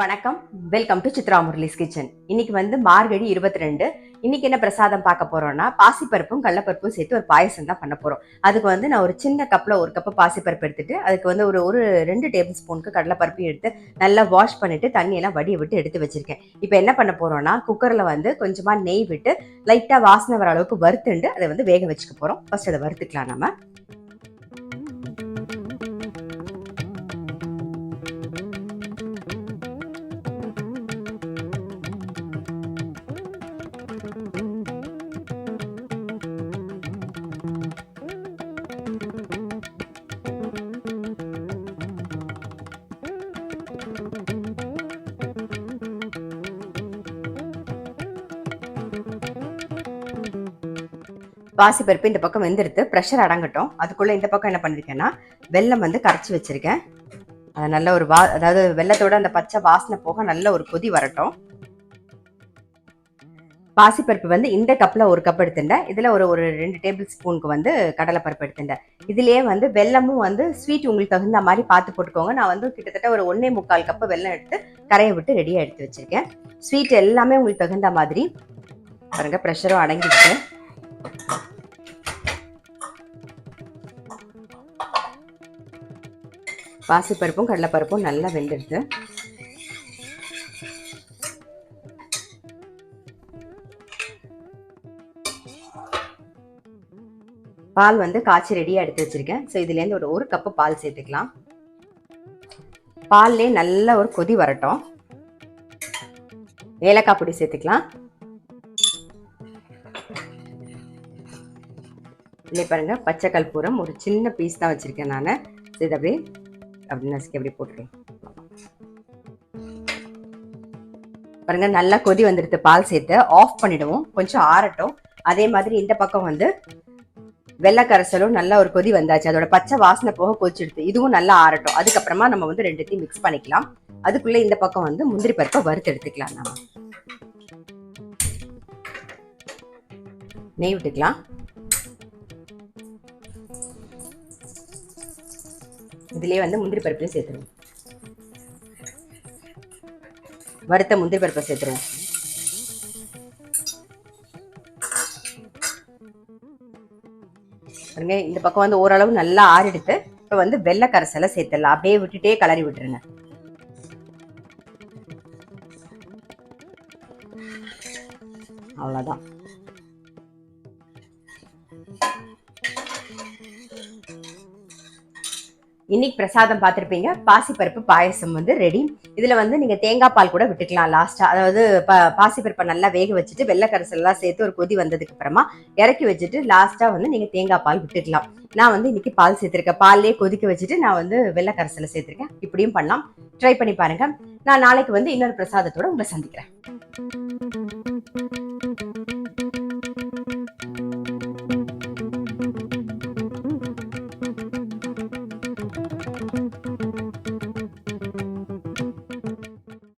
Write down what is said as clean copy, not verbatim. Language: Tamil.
வணக்கம், welcome to Chitra Murali's kitchen. இன்னைக்கு வந்து மார்கழி 22. இன்னைக்கு என்ன பிரசாதம் பார்க்க போறோம்னா, பாசிப்பருப்பும் கடலப்பருப்பும் சேர்த்து ஒரு பாயசம் தான் பண்ண போறோம். அதுக்கு வந்து நான் ஒரு சின்ன கப்ல ஒரு கப் பாசிப்பருப்பு எடுத்துட்டு அதுக்கு வந்து ஒரு 2 டேபிள் ஸ்பூனுக்கு கடலைப்பருப்பு எடுத்து நல்லா வாஷ் பண்ணிட்டு தண்ணியெல்லாம் வடிய விட்டு எடுத்து வச்சிருக்கேன். இப்போ என்ன பண்ண போறோம்னா, குக்கர்ல வந்து கொஞ்சமா நெய் விட்டு லைட்டா வாசனை வர அளவுக்கு வறுத்துண்டு அதை வந்து வேக வச்சுக்க போறோம். ஃபர்ஸ்ட் அதை வறுத்துக்கலாம் நம்ம. பாசிப்பருப்பு இந்த பக்கம் வெந்தெடுத்து ப்ரெஷர் அடங்கட்டும். அதுக்குள்ள இந்த பக்கம் என்ன பண்ணிருக்கேன்னா, வெல்லம் வந்து கரைச்சி வச்சிருக்கேன். அது நல்ல ஒரு அதாவது வெல்லத்தோட அந்த பச்சை வாசனை போக நல்ல ஒரு கொதி வரட்டும். பாசிப்பருப்பு வந்து இந்த கப்ல ஒரு கப் எடுத்துட்டேன். இதுல ஒரு 2 டேபிள் ஸ்பூனுக்கு வந்து கடலைப்பருப்பு எடுத்துட்டேன். இதுலயே வந்து வெல்லமும் வந்து ஸ்வீட் உங்களுக்கு தகுந்த மாதிரி பார்த்து போட்டுக்கோங்க. நான் வந்து கிட்டத்தட்ட ஒரு 1.25 கப் வெல்லம் எடுத்து கரையை விட்டு ரெடியா எடுத்து வச்சிருக்கேன். ஸ்வீட் எல்லாமே உங்களுக்கு தகுந்த மாதிரி பாருங்க. ப்ரெஷரும் அடங்கிடுச்சு. பாசிப்பருப்பும் கடலைப்பருப்பும் நல்லா வெந்துடுது. பால் வந்து காய்ச்சி ரெடியா எடுத்து வச்சிருக்கேன். ஸோ இதுலேருந்து ஒரு கப்பு பால் சேர்த்துக்கலாம். பால்லே நல்ல ஒரு கொதி வரட்டும். ஏலக்காய் பொடி சேர்த்துக்கலாம். இல்லை பாருங்க, பச்சை கற்பூரம் ஒரு சின்ன பீஸ் தான் வச்சிருக்கேன் நான். இது அப்படி நசுக்கி அப்படி போட்டுருக்கேன் பாருங்க. நல்லா கொதி வந்துடுது. பால் சேர்த்து ஆஃப் பண்ணிடுவோம், கொஞ்சம் ஆறட்டும். அதே மாதிரி இந்த பக்கம் வந்து வெள்ளக்கரைசலும் நல்லா ஒரு கொதி வந்தாச்சு. அதோட பச்சை வாசனை போக கொதிச்சிடுது. இதுவும் நல்லா ஆறட்டும். அதுக்கப்புறமா நம்ம வந்து ரெண்டுத்தையும் மிக்ஸ் பண்ணிக்கலாம். அதுக்குள்ள இந்த பக்கம் வந்து முந்திரி பருப்பை வறுத்து எடுத்துக்கலாம். நம்ம நெய் விட்டுக்கலாம். இதுலயே வந்து முந்திரி பருப்பையும் சேர்த்துருவோம். வறுத்த முந்திரி பருப்பை சேர்த்துருவோம். இந்த பக்கம் வந்து ஓரளவு நல்லா ஆறிடுத்து. இப்ப வந்து வெள்ளை கரைசலை சேர்த்துடலாம். அப்படியே விட்டுட்டே கலரி விட்டுருங்க. அவ்வளவுதான். இன்னைக்கு பிரசாதம் பார்த்துருப்பீங்க. பாசிப்பருப்பு பாயசம் வந்து ரெடி. இதுல வந்து நீங்க தேங்காய் பால் கூட விட்டுக்கலாம் லாஸ்டா. அதாவது பாசிப்பருப்பை நல்லா வேக வச்சுட்டு வெள்ளைக்கரைசல் எல்லாம் சேர்த்து ஒரு கொதி வந்ததுக்கு அப்புறமா இறக்கி வச்சுட்டு லாஸ்டா வந்து நீங்க தேங்காய் பால் விட்டுக்கலாம். நான் வந்து இன்னைக்கு பால் சேர்த்திருக்கேன். பால்லே கொதிக்க வச்சுட்டு நான் வந்து வெள்ளைக்கரைசலை சேர்த்திருக்கேன். இப்படியும் பண்ணலாம். ட்ரை பண்ணி பாருங்க. நான் நாளைக்கு வந்து இன்னொரு பிரசாதத்தோட உங்களை சந்திக்கிறேன்.